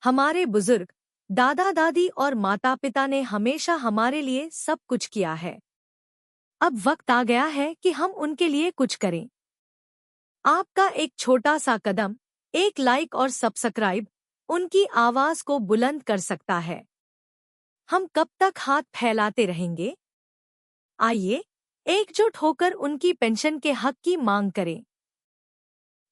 हमारे बुजुर्ग, दादा दादी और माता पिता ने हमेशा हमारे लिए सब कुछ किया है। अब वक्त आ गया है कि हम उनके लिए कुछ करें। आपका एक छोटा सा कदम, एक लाइक और सब्सक्राइब, उनकी आवाज को बुलंद कर सकता है। हम कब तक हाथ फैलाते रहेंगे? आइए, एकजुट होकर उनकी पेंशन के हक की मांग करें।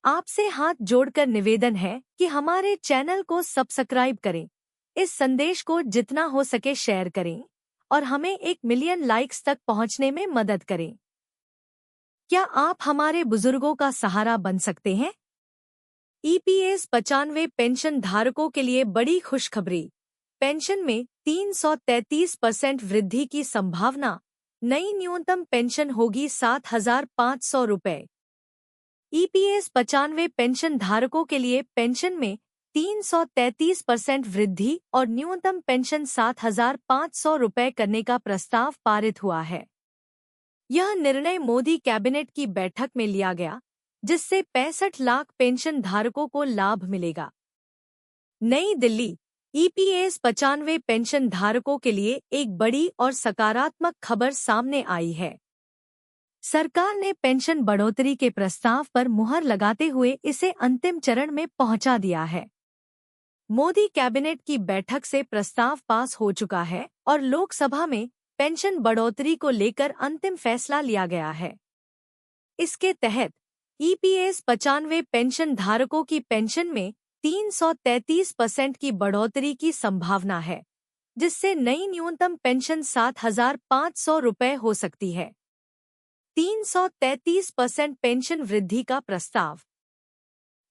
आपसे हाथ जोड़कर निवेदन है कि हमारे चैनल को सब्सक्राइब करें, इस संदेश को जितना हो सके शेयर करें और हमें 1 मिलियन लाइक्स तक पहुंचने में मदद करें। क्या आप हमारे बुजुर्गों का सहारा बन सकते हैं? ईपीएस 95 पेंशन धारकों के लिए बड़ी खुशखबरी। पेंशन में 333% वृद्धि की संभावना। नई न्यूनतम पेंशन होगी 7,500 रुपए। ईपीएस 95 पेंशन धारकों के लिए पेंशन में 333% वृद्धि और न्यूनतम पेंशन 7,500 रुपए करने का प्रस्ताव पारित हुआ है। यह निर्णय मोदी कैबिनेट की बैठक में लिया गया, जिससे 65 लाख पेंशन धारकों को लाभ मिलेगा। नई दिल्ली, ईपीएस 95 पेंशन धारकों के लिए एक बड़ी और सकारात्मक खबर सामने आई है। सरकार ने पेंशन बढ़ोतरी के प्रस्ताव पर मुहर लगाते हुए इसे अंतिम चरण में पहुंचा दिया है। मोदी कैबिनेट की बैठक से प्रस्ताव पास हो चुका है और लोकसभा में पेंशन बढ़ोतरी को लेकर अंतिम फैसला लिया गया है। इसके तहत ईपीएस 95 पेंशन धारकों की पेंशन में 333% की बढ़ोतरी की संभावना है, जिससे नई न्यूनतम पेंशन 7,500 रुपए हो सकती है। 333% पेंशन वृद्धि का प्रस्ताव।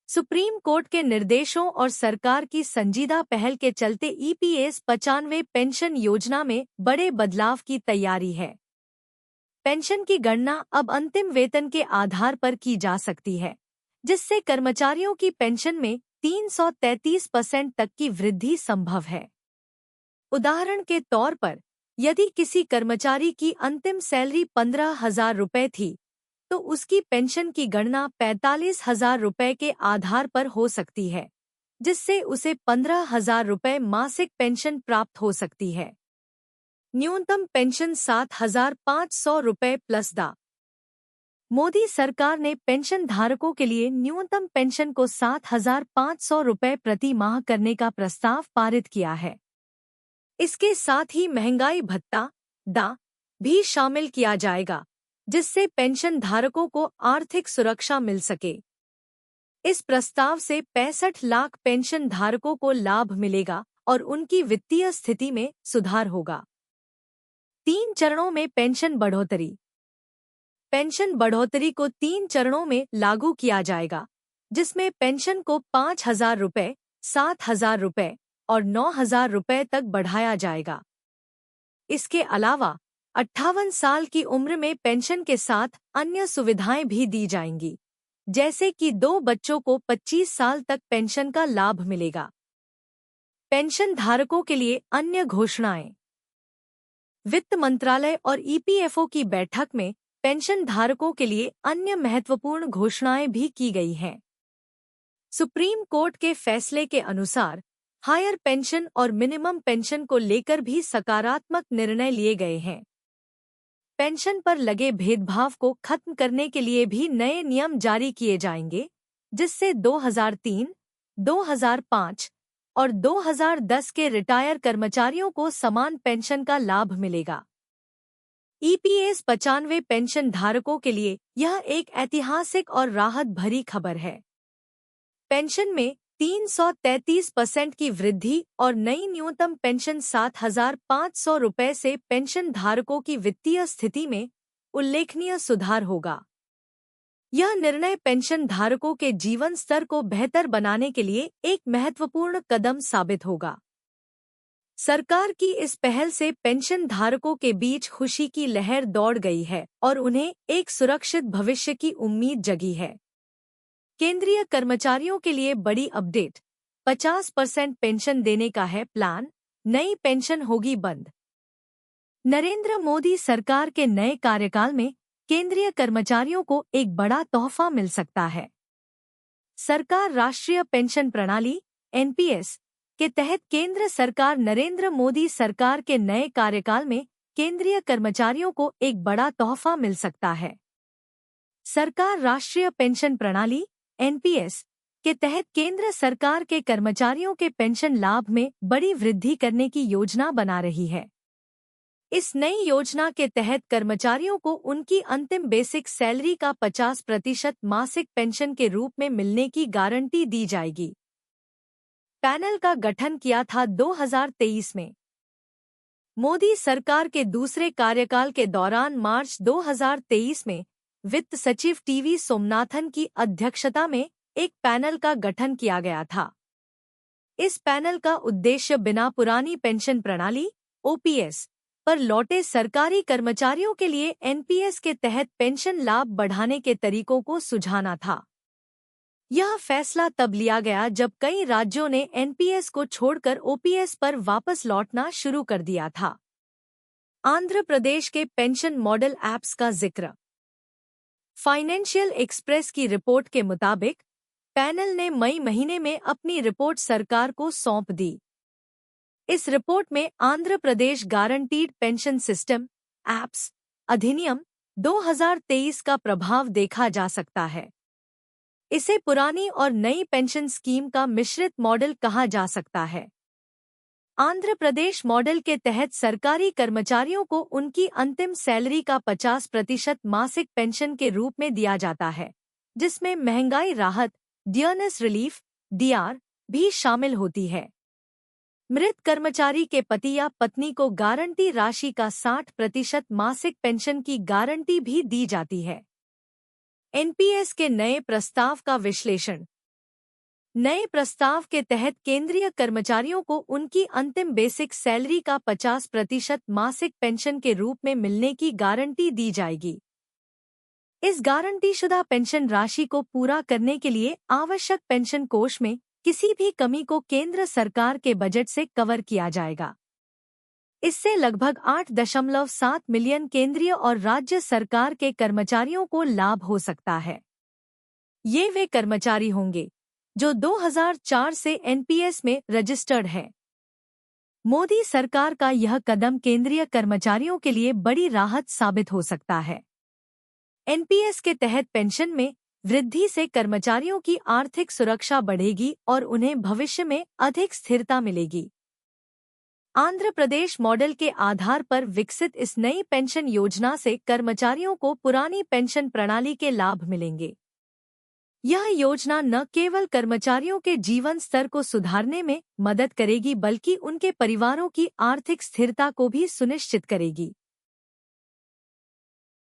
सुप्रीम कोर्ट के निर्देशों और सरकार की संजीदा पहल के चलते ईपीएस 95 पेंशन योजना में बड़े बदलाव की तैयारी है। पेंशन की गणना अब अंतिम वेतन के आधार पर की जा सकती है, जिससे कर्मचारियों की पेंशन में 333% तक की वृद्धि संभव है। उदाहरण के तौर पर, यदि किसी कर्मचारी की अंतिम सैलरी 15,000 रुपये थी, तो उसकी पेंशन की गणना 45,000 रुपये के आधार पर हो सकती है, जिससे उसे 15,000 रुपये मासिक पेंशन प्राप्त हो सकती है। न्यूनतम पेंशन 7,500 रुपये प्लस दा। मोदी सरकार ने पेंशन धारकों के लिए न्यूनतम पेंशन को 7,500 रुपये प्रति माह करने का प्रस्ताव पारित किया है। इसके साथ ही महंगाई भत्ता दा भी शामिल किया जाएगा, जिससे पेंशन धारकों को आर्थिक सुरक्षा मिल सके। इस प्रस्ताव से 65 लाख पेंशन धारकों को लाभ मिलेगा और उनकी वित्तीय स्थिति में सुधार होगा। 3 चरणों में पेंशन बढ़ोतरी। पेंशन बढ़ोतरी को 3 चरणों में लागू किया जाएगा, जिसमें पेंशन को 5,000 रुपये, 7,000 रुपये और 9,000 रुपये तक बढ़ाया जाएगा। इसके अलावा 58 साल की उम्र में पेंशन के साथ अन्य सुविधाएं भी दी जाएंगी, जैसे कि 2 बच्चों को 25 साल तक पेंशन का लाभ मिलेगा। पेंशन धारकों के लिए अन्य घोषणाएं। वित्त मंत्रालय और ईपीएफओ की बैठक में पेंशन धारकों के लिए अन्य महत्वपूर्ण घोषणाएं भी की गई हैं। सुप्रीम कोर्ट के फैसले के अनुसार हायर पेंशन और मिनिमम पेंशन को लेकर भी सकारात्मक निर्णय लिए गए हैं। पेंशन पर लगे भेदभाव को खत्म करने के लिए भी नए नियम जारी किए जाएंगे, जिससे 2003, 2005 और 2010 के रिटायर कर्मचारियों को समान पेंशन का लाभ मिलेगा। ईपीएस 95 पेंशन धारकों के लिए यह एक ऐतिहासिक और राहत भरी खबर है। पेंशन में 333% की वृद्धि और नई न्यूनतम पेंशन 7,500 रुपये से पेंशन धारकों की वित्तीय स्थिति में उल्लेखनीय सुधार होगा। यह निर्णय पेंशन धारकों के जीवन स्तर को बेहतर बनाने के लिए एक महत्वपूर्ण कदम साबित होगा। सरकार की इस पहल से पेंशन धारकों के बीच खुशी की लहर दौड़ गई है और उन्हें एक सुरक्षित भविष्य की उम्मीद जगी है। केंद्रीय कर्मचारियों के लिए बड़ी अपडेट। 50% पेंशन देने का है प्लान, नई पेंशन होगी बंद। नरेंद्र मोदी सरकार के नए कार्यकाल में केंद्रीय कर्मचारियों को एक बड़ा तोहफा मिल सकता है। सरकार राष्ट्रीय पेंशन प्रणाली (एनपीएस) के तहत केंद्र सरकार नरेंद्र मोदी सरकार के नए कार्यकाल में केंद्रीय कर्मचारियों को एक बड़ा तोहफा मिल सकता है। सरकार राष्ट्रीय पेंशन प्रणाली (एनपीएस) के तहत केंद्र सरकार के कर्मचारियों के पेंशन लाभ में बड़ी वृद्धि करने की योजना बना रही है। इस नई योजना के तहत कर्मचारियों को उनकी अंतिम बेसिक सैलरी का 50% मासिक पेंशन के रूप में मिलने की गारंटी दी जाएगी। पैनल का गठन किया था 2023 में। मोदी सरकार के दूसरे कार्यकाल के दौरान मार्च 2023 में वित्त सचिव टीवी सोमनाथन की अध्यक्षता में एक पैनल का गठन किया गया था। इस पैनल का उद्देश्य बिना पुरानी पेंशन प्रणाली (ओपीएस) पर लौटे सरकारी कर्मचारियों के लिए एनपीएस के तहत पेंशन लाभ बढ़ाने के तरीकों को सुझाना था। यह फैसला तब लिया गया जब कई राज्यों ने एनपीएस को छोड़कर ओपीएस पर वापस लौटना शुरू कर दिया था। आंध्र प्रदेश के पेंशन मॉडल ऐप्स का जिक्र। फाइनेंशियल एक्सप्रेस की रिपोर्ट के मुताबिक पैनल ने मई महीने में अपनी रिपोर्ट सरकार को सौंप दी। इस रिपोर्ट में Andhra Pradesh guaranteed pension system (apps) अधिनियम 2023 का प्रभाव देखा जा सकता है। इसे पुरानी और नई पेंशन स्कीम का मिश्रित मॉडल कहा जा सकता है। आंध्र प्रदेश मॉडल के तहत सरकारी कर्मचारियों को उनकी अंतिम सैलरी का 50% मासिक पेंशन के रूप में दिया जाता है, जिसमें महंगाई राहत डियरनेस रिलीफ (डीआर) भी शामिल होती है। मृत कर्मचारी के पति या पत्नी को गारंटी राशि का 60% मासिक पेंशन की गारंटी भी दी जाती है। एनपीएस के नए प्रस्ताव का विश्लेषण। नए प्रस्ताव के तहत केंद्रीय कर्मचारियों को उनकी अंतिम बेसिक सैलरी का 50% मासिक पेंशन के रूप में मिलने की गारंटी दी जाएगी। इस गारंटीशुदा पेंशन राशि को पूरा करने के लिए आवश्यक पेंशन कोष में किसी भी कमी को केंद्र सरकार के बजट से कवर किया जाएगा। इससे लगभग 8.7 मिलियन केंद्रीय और राज्य सरकार के कर्मचारियों को लाभ हो सकता है। ये वे कर्मचारी होंगे जो 2004 से एनपीएस में रजिस्टर्ड है। मोदी सरकार का यह कदम केंद्रीय कर्मचारियों के लिए बड़ी राहत साबित हो सकता है। एनपीएस के तहत पेंशन में वृद्धि से कर्मचारियों की आर्थिक सुरक्षा बढ़ेगी और उन्हें भविष्य में अधिक स्थिरता मिलेगी। आंध्र प्रदेश मॉडल के आधार पर विकसित इस नई पेंशन योजना से कर्मचारियों को पुरानी पेंशन प्रणाली के लाभ मिलेंगे। यह योजना न केवल कर्मचारियों के जीवन स्तर को सुधारने में मदद करेगी बल्कि उनके परिवारों की आर्थिक स्थिरता को भी सुनिश्चित करेगी।